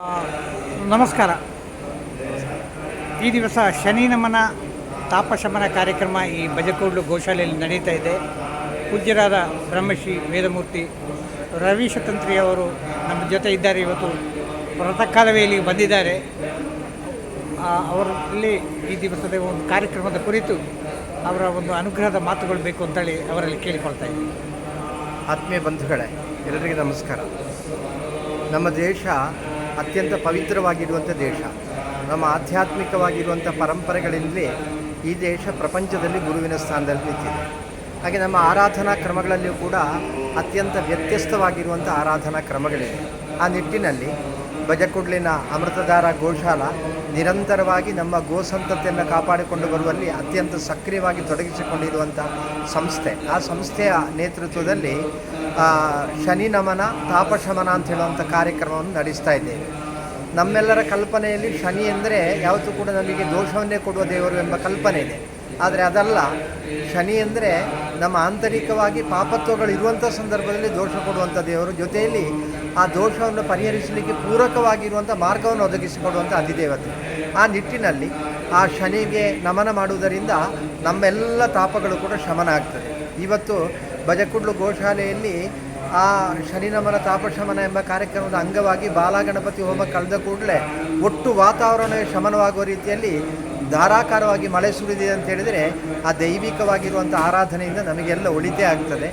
ಆ, ನಮಸ್ಕಾರ. ಈ ದಿವಸ ಶನಿ ನಮನ ತಾಪಶಮನ ಕಾರ್ಯಕ್ರಮ ಈ ಬಜಕೋಡ್ಲು ಗೋಶಾಲೆಯಲ್ಲಿ ನಡೀತಾ ಇದೆ. ಪೂಜ್ಯರಾದ ಬ್ರಹ್ಮಶ್ರೀ ವೇದಮೂರ್ತಿ ರವಿಶತಂತ್ರಿಯವರು ನಮ್ಮ ಜೊತೆ ಇದ್ದಾರೆ. ಇವತ್ತು ವ್ರತಕಾಲವೇ ಇಲ್ಲಿಗೆ ಬಂದಿದ್ದಾರೆ. ಅವರಲ್ಲಿ ಈ ದಿವಸದ ಒಂದು ಕಾರ್ಯಕ್ರಮದ ಕುರಿತು ಅವರ ಒಂದು ಅನುಗ್ರಹದ ಮಾತುಗಳು ಬೇಕು ಅಂತೇಳಿ ಅವರಲ್ಲಿ ಕೇಳಿಕೊಳ್ತಾ ಇದ್ದೀನಿ. ಆತ್ಮೀಯ ಬಂಧುಗಳೇ, ಎಲ್ಲರಿಗೂ ನಮಸ್ಕಾರ. ನಮ್ಮ ದೇಶ ಅತ್ಯಂತ ಪವಿತ್ರವಾಗಿರುವಂಥ ದೇಶ. ನಮ್ಮ ಆಧ್ಯಾತ್ಮಿಕವಾಗಿರುವಂಥ ಪರಂಪರೆಗಳಿಂದಲೇ ಈ ದೇಶ ಪ್ರಪಂಚದಲ್ಲಿ ಗುರುವಿನ ಸ್ಥಾನದಲ್ಲಿ ನಿಂತಿದೆ. ಹಾಗೆ ನಮ್ಮ ಆರಾಧನಾ ಕ್ರಮಗಳಲ್ಲಿಯೂ ಕೂಡ ಅತ್ಯಂತ ವ್ಯತ್ಯಸ್ತವಾಗಿರುವಂಥ ಆರಾಧನಾ ಕ್ರಮಗಳಿವೆ. ಆ ನಿಟ್ಟಿನಲ್ಲಿ ಬಜಕುಡ್ಲಿನ ಅಮೃತಧಾರ ಗೋಶಾಲ ನಿರಂತರವಾಗಿ ನಮ್ಮ ಗೋಸಂತತಿಯನ್ನು ಕಾಪಾಡಿಕೊಂಡು ಬರುವಲ್ಲಿ ಅತ್ಯಂತ ಸಕ್ರಿಯವಾಗಿ ತೊಡಗಿಸಿಕೊಂಡಿರುವಂಥ ಸಂಸ್ಥೆ. ಆ ಸಂಸ್ಥೆಯ ನೇತೃತ್ವದಲ್ಲಿ ಶನಿ ನಮನ ತಾಪಶಮನ ಅಂತ ಹೇಳುವಂಥ ಕಾರ್ಯಕ್ರಮವನ್ನು ನಡೆಸ್ತಾ ಇದ್ದೇವೆ. ನಮ್ಮೆಲ್ಲರ ಕಲ್ಪನೆಯಲ್ಲಿ ಶನಿ ಎಂದರೆ ಯಾವತ್ತೂ ಕೂಡ ನಮಗೆ ದೋಷವನ್ನೇ ಕೊಡುವ ದೇವರು ಎಂಬ ಕಲ್ಪನೆ ಇದೆ. ಆದರೆ ಅದಲ್ಲ. ಶನಿ ಅಂದರೆ ನಮ್ಮ ಆಂತರಿಕವಾಗಿ ಪಾಪತ್ವಗಳು ಇರುವಂಥ ಸಂದರ್ಭದಲ್ಲಿ ದೋಷ ಕೊಡುವಂಥ ದೇವರು, ಜೊತೆಯಲ್ಲಿ ಆ ದೋಷವನ್ನು ಪರಿಹರಿಸಲಿಕ್ಕೆ ಪೂರಕವಾಗಿರುವಂಥ ಮಾರ್ಗವನ್ನು ಒದಗಿಸಿಕೊಡುವಂಥ ಅಧಿದೇವತೆ. ಆ ನಿಟ್ಟಿನಲ್ಲಿ ಆ ಶನಿಗೆ ನಮನ ಮಾಡುವುದರಿಂದ ನಮ್ಮೆಲ್ಲ ತಾಪಗಳು ಕೂಡ ಶಮನ ಆಗ್ತದೆ. ಇವತ್ತು ಬಜಕುಡ್ಲು ಗೋಶಾಲೆಯಲ್ಲಿ ಆ ಶನಿ ನಮನ ತಾಪಶಮನ ಎಂಬ ಕಾರ್ಯಕ್ರಮದ ಅಂಗವಾಗಿ ಬಾಲಗಣಪತಿ ಹೋಮ ಕಳೆದ ಕೂಡಲೇ ಒಟ್ಟು ವಾತಾವರಣವೇ ಶಮನವಾಗುವ ರೀತಿಯಲ್ಲಿ ಧಾರಾಕಾರವಾಗಿ ಮಳೆ ಸುರಿದಿದೆ ಅಂತ ಹೇಳಿದರೆ ಆ ದೈವಿಕವಾಗಿರುವಂಥ ಆರಾಧನೆಯಿಂದ ನಮಗೆಲ್ಲ ಒಳಿತೇ ಆಗ್ತದೆ.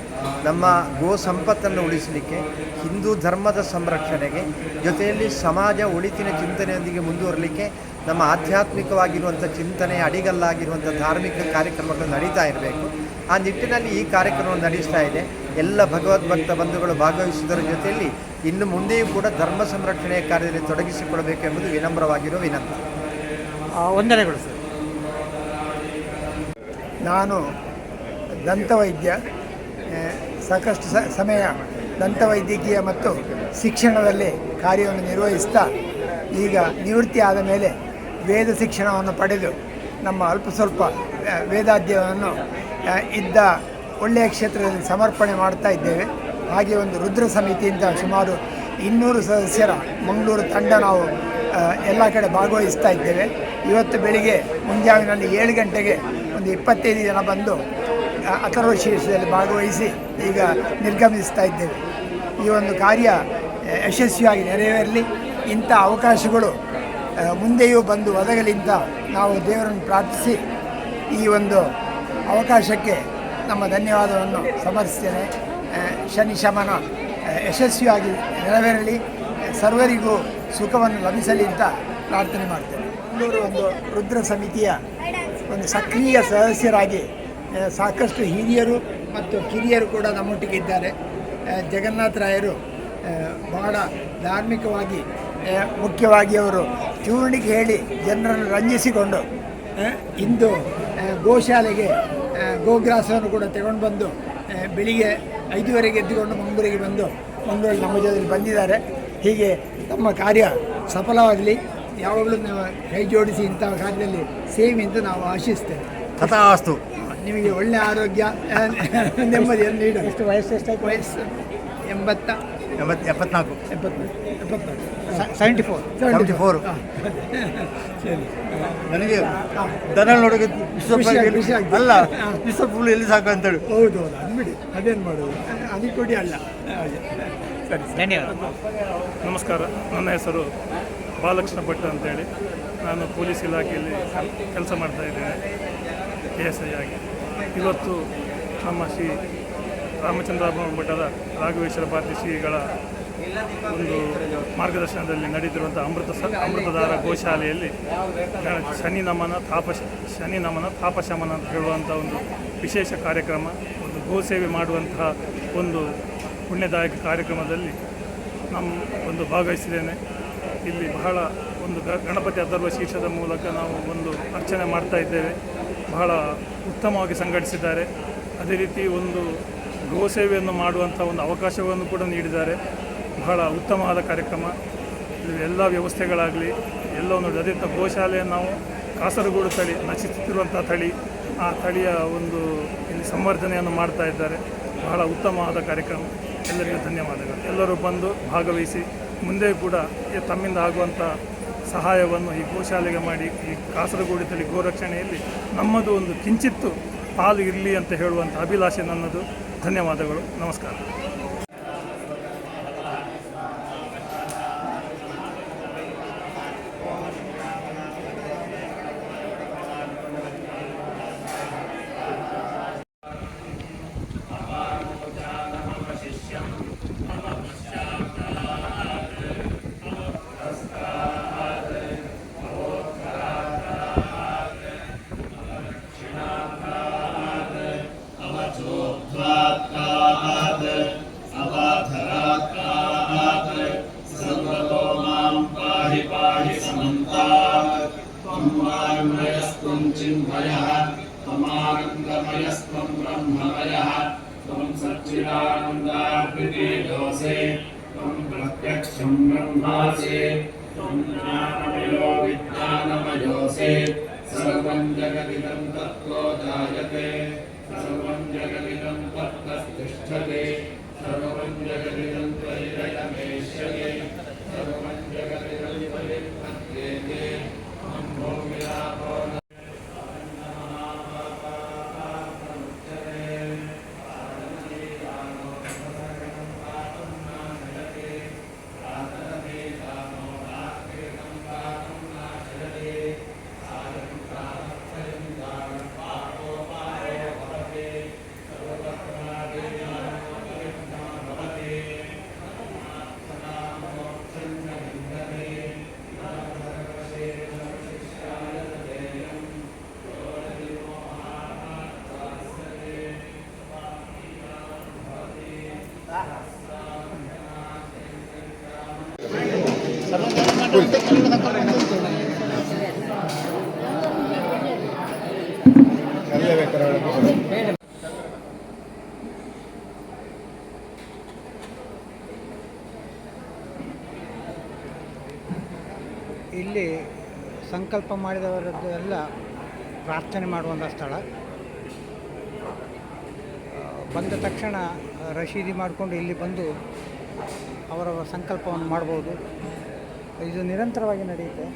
ನಮ್ಮ ಗೋ ಸಂಪತ್ತನ್ನು ಉಳಿಸಲಿಕ್ಕೆ, ಹಿಂದೂ ಧರ್ಮದ ಸಂರಕ್ಷಣೆಗೆ, ಜೊತೆಯಲ್ಲಿ ಸಮಾಜ ಒಳಿತಿನ ಚಿಂತನೆಯೊಂದಿಗೆ ಮುಂದುವರಲಿಕ್ಕೆ ನಮ್ಮ ಆಧ್ಯಾತ್ಮಿಕವಾಗಿರುವಂಥ ಚಿಂತನೆ ಅಡಿಗಲ್ಲಾಗಿರುವಂಥ ಧಾರ್ಮಿಕ ಕಾರ್ಯಕ್ರಮಗಳು ನಡೀತಾ ಇರಬೇಕು. ಆ ನಿಟ್ಟಿನಲ್ಲಿ ಈ ಕಾರ್ಯಕ್ರಮವನ್ನು ನಡೆಸ್ತಾ ಇದೆ. ಎಲ್ಲ ಭಗವದ್ಭಕ್ತ ಬಂಧುಗಳು ಭಾಗವಹಿಸುವುದರ ಜೊತೆಯಲ್ಲಿ ಇನ್ನು ಮುಂದೆಯೂ ಕೂಡ ಧರ್ಮ ಸಂರಕ್ಷಣೆಯ ಕಾರ್ಯದಲ್ಲಿ ತೊಡಗಿಸಿಕೊಳ್ಳಬೇಕೆಂಬುದು ವಿನಮ್ರವಾಗಿರುವ ವಿನಂತಿ. ವಂದನೆಗಳು ಸರ್. ನಾನು ದಂತವೈದ್ಯ, ಸಾಕಷ್ಟು ಸಮಯ ದಂತವೈದ್ಯಕೀಯ ಮತ್ತು ಶಿಕ್ಷಣದಲ್ಲಿ ಕಾರ್ಯವನ್ನು ನಿರ್ವಹಿಸ್ತಾ ಈಗ ನಿವೃತ್ತಿ ಆದ ಮೇಲೆ ವೇದ ಶಿಕ್ಷಣವನ್ನು ಪಡೆದು ನಮ್ಮ ಅಲ್ಪ ಸ್ವಲ್ಪ ವೇದಾಧ್ಯಯನವನ್ನು ಇದ್ದ ಒಳ್ಳೆಯ ಕ್ಷೇತ್ರದಲ್ಲಿ ಸಮರ್ಪಣೆ ಮಾಡ್ತಾ ಇದ್ದೇವೆ. ಹಾಗೆ ಒಂದು ರುದ್ರ ಸಮಿತಿಯಿಂದ ಸುಮಾರು 200 ಸದಸ್ಯರ ಮಂಗಳೂರು ತಂಡ ನಾವು ಎಲ್ಲ ಕಡೆ ಭಾಗವಹಿಸ್ತಾ ಇದ್ದೇವೆ. ಇವತ್ತು ಬೆಳಿಗ್ಗೆ ಮುಂಜಾವಿನಲ್ಲಿ 7 ಗಂಟೆಗೆ ಒಂದು 25 ಜನ ಬಂದು ಅಥರ್ವ ಶೀರ್ಷದಲ್ಲಿ ಭಾಗವಹಿಸಿ ಈಗ ನಿರ್ಗಮಿಸ್ತಾ ಇದ್ದೇವೆ. ಈ ಒಂದು ಕಾರ್ಯ ಯಶಸ್ವಿಯಾಗಿ ನೆರವೇರಲಿ, ಇಂಥ ಅವಕಾಶಗಳು ಮುಂದೆಯೂ ಬಂದು ಒದಗಲಿ ಅಂತ ನಾವು ದೇವರನ್ನು ಪ್ರಾರ್ಥಿಸಿ ಈ ಒಂದು ಅವಕಾಶಕ್ಕೆ ನಮ್ಮ ಧನ್ಯವಾದವನ್ನು ಸಮರ್ಪಿಸ್ತೇನೆ. ಶನಿ ಶಮನ ಯಶಸ್ವಿಯಾಗಿ ನೆರವೇರಲಿ, ಸರ್ವರಿಗೂ ಸುಖವನ್ನು ಲಭಿಸಲಿ ಅಂತ ಪ್ರಾರ್ಥನೆ ಮಾಡ್ತೇನೆ. ಮಂಗಳೂರು ಒಂದು ರುದ್ರ ಸಮಿತಿಯ ಒಂದು ಸಕ್ರಿಯ ಸದಸ್ಯರಾಗಿ ಸಾಕಷ್ಟು ಹಿರಿಯರು ಮತ್ತು ಕಿರಿಯರು ಕೂಡ ನಮ್ಮೊಟ್ಟಿಗೆ ಇದ್ದಾರೆ. ಜಗನ್ನಾಥರಾಯರು ಬಹಳ ಧಾರ್ಮಿಕವಾಗಿ, ಮುಖ್ಯವಾಗಿ ಅವರು ಚೂರ್ಣಿಗೆ ಹೇಳಿ ಜನರನ್ನು ರಂಜಿಸಿಕೊಂಡು ಇಂದು ಗೋಶಾಲೆಗೆ ಗೋಗ್ರಾಸವನ್ನು ಕೂಡ ತಗೊಂಡು ಬಂದು ಬೆಳಿಗ್ಗೆ 5:30 ಎದ್ದುಕೊಂಡು ಮಂಗಳೂರಿಗೆ ಬಂದು ಮಂಗಳೂರಲ್ಲಿ ನಮ್ಮ ಜೊತೆಯಲ್ಲಿ ಬಂದಿದ್ದಾರೆ. ಹೀಗೆ ತಮ್ಮ ಕಾರ್ಯ ಸಫಲವಾಗಲಿ, ಯಾವಾಗಲೂ ನಾವು ಕೈ ಜೋಡಿಸಿ ಇಂತಹ ಕಾರ್ಯದಲ್ಲಿ ಸೇವೆ ಅಂತ ನಾವು ಆಶಿಸ್ತೇವೆ. ತಥಾಸ್ತು. ನಿಮಗೆ ಒಳ್ಳೆಯ ಆರೋಗ್ಯ, ನೆಮ್ಮದಿಯನ್ನು ನೀಡ. ಎಷ್ಟು ವಯಸ್ಸು? ಎಷ್ಟಾಯ್ತು? ವಯಸ್ಸು 74. 74. ಸರಿ. ನನಗೆ ದನ ನೋಡೋಕೆ ಅಲ್ಲ, ಫುಲ್ ಎಲ್ಲಿ ಸಾಕು ಅಂತೇಳಿ. ಹೌದು, ಅಂದ್ಬಿಡಿ, ಅದೇನು ಮಾಡೋದು, ಅದಕ್ಕೆ ಕೊಡಿ ಅಲ್ಲ. ಸರಿ, ಧನ್ಯವಾದ. ನಮಸ್ಕಾರ. ನನ್ನ ಹೆಸರು ಬಾಲಕೃಷ್ಣ ಭಟ್ ಅಂತೇಳಿ. ನಾನು ಪೊಲೀಸ್ ಇಲಾಖೆಯಲ್ಲಿ ಕೆಲಸ ಮಾಡ್ತಾಯಿದ್ದೇನೆ, ASI ಆಗಿ. ಇವತ್ತು ನಮ್ಮ ಶ್ರೀ ರಾಮಚಂದ್ರ ಭಟ್ಟರ ರಾಘವೇಶ್ವರ ಭಾರತಿ ಶ್ರೀಗಳ ಒಂದು ಮಾರ್ಗದರ್ಶನದಲ್ಲಿ ನಡೆದಿರುವಂಥ ಅಮೃತಧಾರ ಗೋಶಾಲೆಯಲ್ಲಿ ಶನಿ ನಮನ ತಾಪಶಮನ ಅಂತ ಹೇಳುವಂಥ ಒಂದು ವಿಶೇಷ ಕಾರ್ಯಕ್ರಮ, ಒಂದು ಗೋಸೇವೆ ಮಾಡುವಂತಹ ಒಂದು ಪುಣ್ಯದಾಯಕ ಕಾರ್ಯಕ್ರಮದಲ್ಲಿ ನಮ್ಮ ಒಂದು ಭಾಗವಹಿಸಿದ್ದೇನೆ. ಇಲ್ಲಿ ಬಹಳ ಒಂದು ಗಣಪತಿ ಅಥರ್ವ ಶೀರ್ಷದ ಮೂಲಕ ನಾವು ಒಂದು ಅರ್ಚನೆ ಮಾಡ್ತಾ ಇದ್ದೇವೆ. ಬಹಳ ಉತ್ತಮವಾಗಿ ಸಂಘಟಿಸಿದ್ದಾರೆ. ಅದೇ ರೀತಿ ಒಂದು ಗೋಸೇವೆಯನ್ನು ಮಾಡುವಂಥ ಒಂದು ಅವಕಾಶವನ್ನು ಕೂಡ ನೀಡಿದ್ದಾರೆ. ಬಹಳ ಉತ್ತಮವಾದ ಕಾರ್ಯಕ್ರಮ. ಇಲ್ಲಿ ಎಲ್ಲ ವ್ಯವಸ್ಥೆಗಳಾಗಲಿ ಎಲ್ಲವನ್ನು ಅದೇ ಗೋಶಾಲೆಯನ್ನು ನಾವು ಕಾಸರಗೋಡು ತಳಿ ನಶಿಸುತ್ತಿರುವಂಥ ತಳಿ, ಆ ತಳಿಯ ಒಂದು ಇಲ್ಲಿ ಸಂವರ್ಧನೆಯನ್ನು ಮಾಡ್ತಾ ಇದ್ದಾರೆ. ಬಹಳ ಉತ್ತಮವಾದ ಕಾರ್ಯಕ್ರಮ. ಎಲ್ಲರಿಗೂ ಧನ್ಯವಾದಗಳು. ಎಲ್ಲರೂ ಬಂದು ಭಾಗವಹಿಸಿ ಮುಂದೆ ಕೂಡ ತಮ್ಮಿಂದ ಆಗುವಂಥ ಸಹಾಯವನ್ನು ಈ ಗೋಶಾಲೆಗೆ ಮಾಡಿ ಈ ಕಾಸರಗೋಡಿನಲ್ಲಿ ಗೋರಕ್ಷಣೆಯಲ್ಲಿ ನಮ್ಮದು ಒಂದು ಕಿಂಚಿತ್ತು ಪಾಲು ಇರಲಿ ಅಂತ ಹೇಳುವಂಥ ಅಭಿಲಾಷೆ ನನ್ನದು. ಧನ್ಯವಾದಗಳು. ನಮಸ್ಕಾರ. चिन्मयः त्वमानन्दमयस्त्वं ब्रह्ममयः त्वं सच्चिदानन्दाकृतिदोषे त्वं प्रत्यक्षं ब्रह्मासि त्वं ज्ञानमयो विज्ञानमयोऽसि सर्वं जगदिदं तत्त्वो जायते सर्वं जगदिदं तत्तस्तिष्ठते सर्वं जगदिदं त्वयिदयमेष्यते सर्वं जगदिदं त्वयिर्पद्येते त्वं भूमिरापो ಇಲ್ಲಿ ಸಂಕಲ್ಪ ಮಾಡಿದವರದ್ದು ಎಲ್ಲ ಪ್ರಾರ್ಥನೆ ಮಾಡುವಂಥ ಸ್ಥಳ. ಬಂದ ತಕ್ಷಣ ರಶೀದಿ ಮಾಡಿಕೊಂಡು ಇಲ್ಲಿ ಬಂದು ಅವರವರ ಸಂಕಲ್ಪವನ್ನು ಮಾಡ್ಬೋದು. ಇದು ನಿರಂತರವಾಗಿ ನಡೆಯುತ್ತೆ.